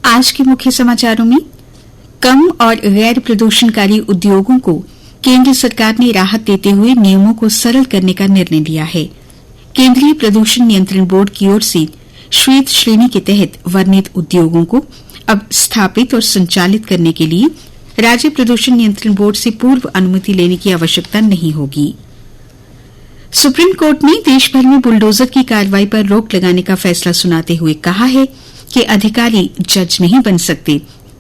आज के मुख्य समाचारों में कम और गैर प्रदूषणकारी उद्योगों को केंद्र सरकार ने राहत देते हुए नियमों को सरल करने का निर्णय लिया है। केंद्रीय प्रदूषण नियंत्रण बोर्ड की ओर से श्वेत श्रेणी के तहत वर्णित उद्योगों को अब स्थापित और संचालित करने के लिए राज्य प्रदूषण नियंत्रण बोर्ड से पूर्व अनुमति लेने की आवश्यकता नहीं होगी। सुप्रीम कोर्ट ने देशभर में बुलडोजर की कार्रवाई पर रोक लगाने का फैसला सुनाते हुए कहा है कि अधिकारी जज नहीं बन सकते।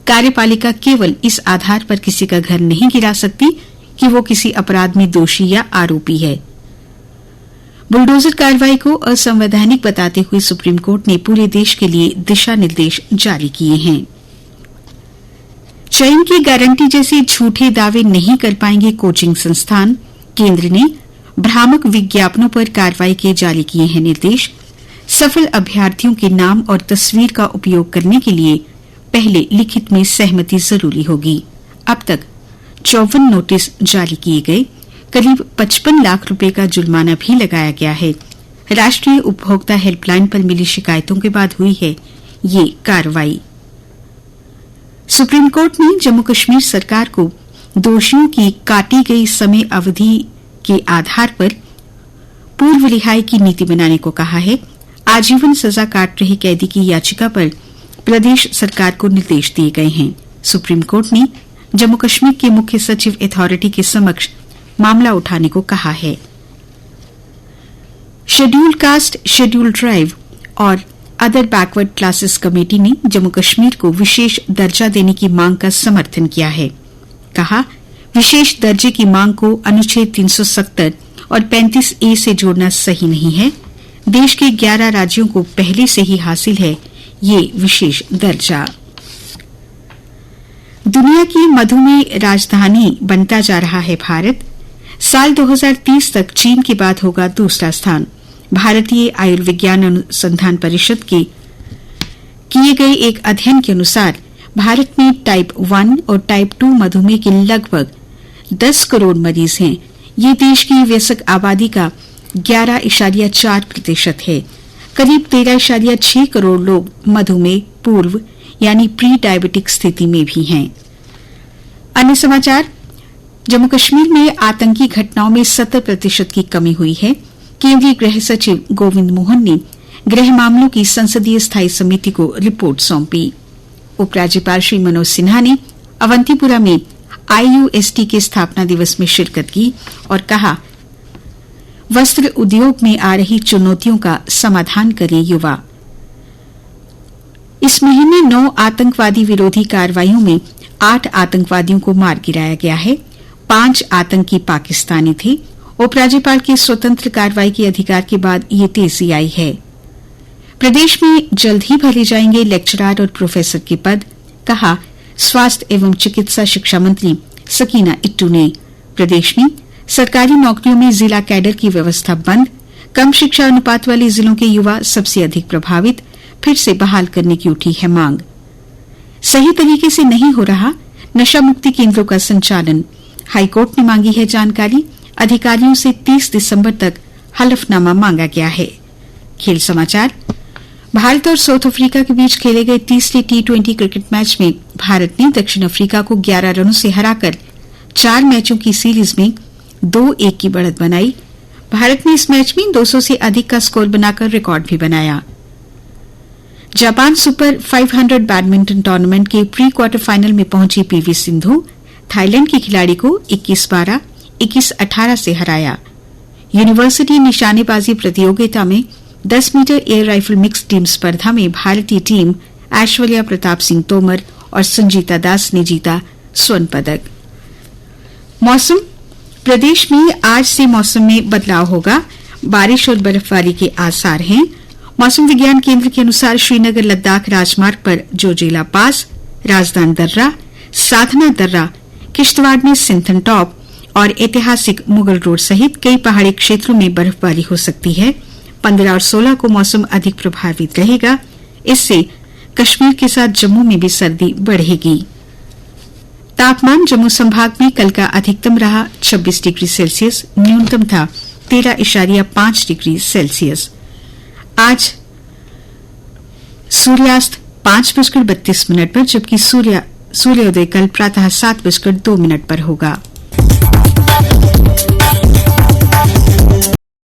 कार्यपालिका केवल इस आधार पर किसी का घर नहीं गिरा सकती कि वो किसी अपराध में दोषी या आरोपी है। बुलडोजर कार्रवाई को असंवैधानिक बताते हुए सुप्रीम कोर्ट ने पूरे देश के लिए दिशा निर्देश जारी किए हैं। चयन की गारंटी जैसे झूठे दावे नहीं कर पाएंगे कोचिंग संस्थान। केंद्र ने भ्रामक विज्ञापनों पर कार्रवाई के जारी किए हैं निर्देश। सफल अभ्यर्थियों के नाम और तस्वीर का उपयोग करने के लिए पहले लिखित में सहमति जरूरी होगी। अब तक 54 नोटिस जारी किए गए। करीब 55 लाख रुपए का जुर्माना भी लगाया गया है। राष्ट्रीय उपभोक्ता हेल्पलाइन पर मिली शिकायतों के बाद हुई है ये कार्रवाई। सुप्रीम कोर्ट ने जम्मू कश्मीर सरकार को दोषियों की काटी गई समय अवधि के आधार पर पूर्व रिहाई की नीति बनाने को कहा है। आजीवन सजा काट रहे कैदी की याचिका पर प्रदेश सरकार को निर्देश दिए गए हैं। सुप्रीम कोर्ट ने जम्मू कश्मीर के मुख्य सचिव अथॉरिटी के समक्ष मामला उठाने को कहा है। शेड्यूल्ड कास्ट, शेड्यूल्ड ट्राइब और अदर बैकवर्ड क्लासेस कमेटी ने जम्मू कश्मीर को विशेष दर्जा देने की मांग का समर्थन किया है। कहा, विशेष दर्जे की मांग को अनुच्छेद 370 और 35A से जोड़ना सही नहीं है। देश के 11 राज्यों को पहले से ही हासिल है ये विशेष दर्जा। दुनिया की मधुमेह राजधानी बनता जा रहा है भारत। साल 2030 तक चीन के बाद होगा दूसरा स्थान। भारतीय आयुर्विज्ञान अनुसंधान परिषद के किए गए एक अध्ययन के अनुसार भारत में टाइप 1 और टाइप 2 मधुमेह के लगभग 10 करोड़ मरीज हैं। ये देश की वयस्क आबादी का 11.4% है। करीब 13.6 करोड़ लोग मधुमेह पूर्व यानी प्री डायबिटिक स्थिति में भी हैं। अन्य समाचार, जम्मू कश्मीर में आतंकी घटनाओं में 70% की कमी हुई है। केंद्रीय गृह सचिव गोविंद मोहन ने गृह मामलों की संसदीय स्थायी समिति को रिपोर्ट सौंपी। उपराज्यपाल श्री मनोज सिन्हा ने अवंतीपुरा में IUST के स्थापना दिवस में शिरकत की और कहा, वस्त्र उद्योग में आ रही चुनौतियों का समाधान करें युवा। इस महीने 9 आतंकवादी विरोधी कार्रवाइयों में 8 आतंकवादियों को मार गिराया गया है। 5 आतंकी पाकिस्तानी थे। उपराज्यपाल के स्वतंत्र कार्रवाई के अधिकार के बाद ये तेजी आई है। प्रदेश में जल्द ही भरे जाएंगे लेक्चरर और प्रोफेसर के पद, कहा स्वास्थ्य एवं चिकित्सा शिक्षा मंत्री सकीना इट्टू ने। प्रदेश में सरकारी नौकरियों में जिला कैडर की व्यवस्था बंद। कम शिक्षा अनुपात वाले जिलों के युवा सबसे अधिक प्रभावित। फिर से बहाल करने की उठी है मांग। सही तरीके से नहीं हो रहा नशा मुक्ति केंद्रों का संचालन। हाईकोर्ट ने मांगी है जानकारी। अधिकारियों से 30 दिसंबर तक हलफनामा मांगा गया है। खेल समाचार, भारत और साउथ अफ्रीका के बीच खेले गए तीसरे T20 क्रिकेट मैच में भारत ने दक्षिण अफ्रीका को 11 रनों से हराकर 4 मैचों की सीरीज में 2-1 की बढ़त बनाई। भारत ने इस मैच में 200 से अधिक का स्कोर बनाकर रिकॉर्ड भी बनाया। जापान सुपर 500 बैडमिंटन टूर्नामेंट के प्री क्वार्टर फाइनल में पहुंची पीवी सिंधु थाईलैंड की खिलाड़ी को 21-12, 21-18 से हराया। यूनिवर्सिटी निशानेबाजी प्रतियोगिता में 10 metre air rifle mix team स्पर्धा में भारतीय टीम ऐश्वर्या प्रताप सिंह तोमर और संजीता दास ने जीता स्वर्ण पदक। मौसम, प्रदेश में आज से मौसम में बदलाव होगा। बारिश और बर्फबारी के आसार हैं। मौसम विज्ञान केंद्र के अनुसार श्रीनगर लद्दाख राजमार्ग पर जोजिला पास, राजदान दर्रा, साधना दर्रा, किश्तवाड़ में सिंथन टॉप और ऐतिहासिक मुगल रोड सहित कई पहाड़ी क्षेत्रों में बर्फबारी हो सकती है। 15 और 16 को मौसम अधिक प्रभावित रहेगा। इससे कश्मीर के साथ जम्मू में भी सर्दी बढ़ेगी। तापमान जम्मू संभाग में कल का अधिकतम रहा 26 डिग्री सेल्सियस, न्यूनतम था 13.5 डिग्री सेल्सियस। आज सूर्यास्त 5:32 पर, जबकि सूर्योदय कल प्रातः 7:02 पर होगा।